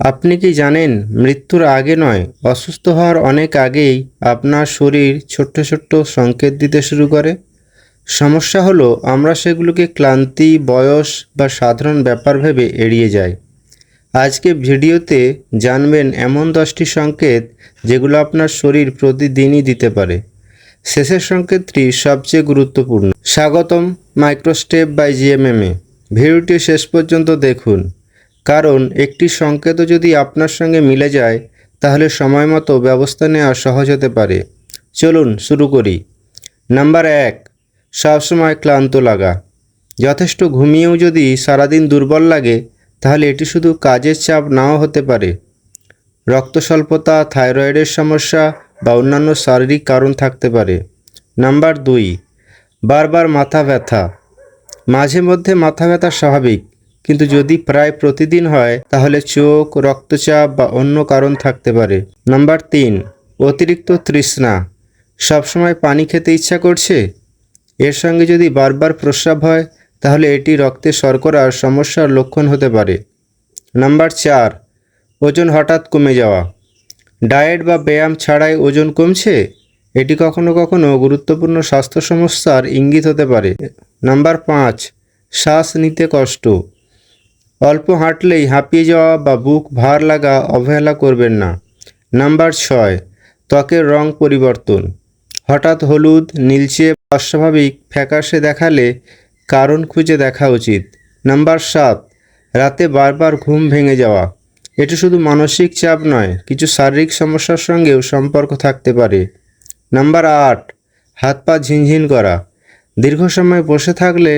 আপনি কি জানেন মৃত্যুর আগে নয়, অসুস্থ হওয়ার অনেক আগেই আপনার শরীর ছোট্ট ছোট্ট সংকেত দিতে শুরু করে? সমস্যা হলো আমরা সেগুলোকে ক্লান্তি, বয়স বা সাধারণ ব্যাপার ভেবে এড়িয়ে যাই। আজকে ভিডিওতে জানবেন এমন 10টি সংকেত যেগুলো আপনার শরীর প্রতিদিনই দিতে পারে। শেষের সংকেতটি সবচেয়ে গুরুত্বপূর্ণ। স্বাগতম মাইক্রোস্টেপ বাই জিএমএমে। ভিডিওটি শেষ পর্যন্ত দেখুন, কারণ একটি সংকেতও যদি আপনার সঙ্গে মিলে যায় তাহলে সময় মতো ব্যবস্থা নেওয়া সহজ হতে পারে। চলুন শুরু করি। নাম্বার 1, সবসময় ক্লান্ত লাগা। যথেষ্ট ঘুমিয়েও যদি সারাদিন দুর্বল লাগে তাহলে এটি শুধু কাজের চাপ নাও হতে পারে। রক্ত স্বল্পতা, থাইরয়েডের সমস্যা বা অন্যান্য শারীরিক কারণ থাকতে পারে। নাম্বার 2, বারবার মাথা ব্যথা। মাঝে মধ্যে মাথা ব্যথা স্বাভাবিক, কিন্তু যদি প্রায় প্রতিদিন হয় তাহলে চোখ, রক্তচাপ বা অন্য কারণ থাকতে পারে। নাম্বার 3, অতিরিক্ত তৃষ্ণা। সবসময় পানি খেতে ইচ্ছা করছে? এর সঙ্গে যদি বারবার প্রস্রাব হয় তাহলে এটি রক্তে শর্করার সমস্যার লক্ষণ হতে পারে। নাম্বার 4, ওজন হঠাৎ কমে যাওয়া। ডায়েট বা ব্যায়াম ছাড়াই ওজন কমছে? এটি কখনো কখনো গুরুত্বপূর্ণ স্বাস্থ্য সমস্যার ইঙ্গিত হতে পারে। নাম্বার 5, শ্বাস নিতে কষ্ট। অল্প হাঁটলেই হাঁপিয়ে যাওয়া বা বুক ভার লাগা অবহেলা করবেন না। নাম্বার 6, ত্বকের রং পরিবর্তন। হঠাৎ হলুদ, নীলচে, অস্বাভাবিক ফ্যাকাশে দেখালে কারণ খুঁজে দেখা উচিত। নাম্বার 7, রাতে বারবার ঘুম ভেঙে যাওয়া। এটি শুধু মানসিক চাপ নয়, কিছু শারীরিক সমস্যার সঙ্গেও সম্পর্ক থাকতে পারে। নাম্বার 8, হাত পা ঝিনঝিন করা। দীর্ঘ সময় বসে থাকলে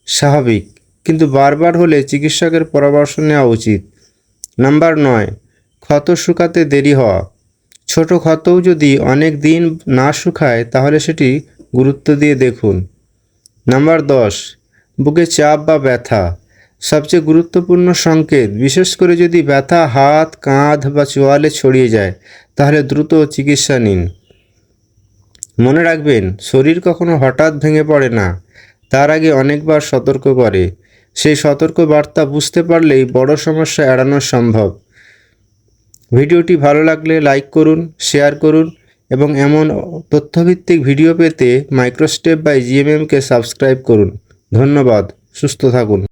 স্বাভাবিক, কিন্তু বারবার হলে চিকিৎসকের পরামর্শ নেওয়া উচিত। নাম্বার 9, ক্ষত শুকাতে দেরি হওয়া। ছোট ক্ষতও যদি অনেক দিন না শুকায় তাহলে সেটি গুরুত্ব দিয়ে দেখুন। নাম্বার 10, বুকে চাপ বা ব্যথা। সবচেয়ে গুরুত্বপূর্ণ সংকেত, বিশেষ করে যদি ব্যথা হাত, কাঁধ বা চোয়ালে ছড়িয়ে যায় তাহলে দ্রুত চিকিৎসা নিন। মনে রাখবেন, শরীর কখনো হঠাৎ ভেঙে পড়ে না, তার আগে অনেকবার সতর্ক করে। সেই সতর্ক বার্তা বুঝতে পারলেই বড় সমস্যা এড়ানো সম্ভব। ভিডিওটি ভালো লাগলে লাইক করুন, শেয়ার করুন এবং এমন তথ্যভিত্তিক ভিডিও পেতে মাইক্রোস্টেপ বাই জিএমএমকে সাবস্ক্রাইব করুন। ধন্যবাদ। সুস্থ থাকুন।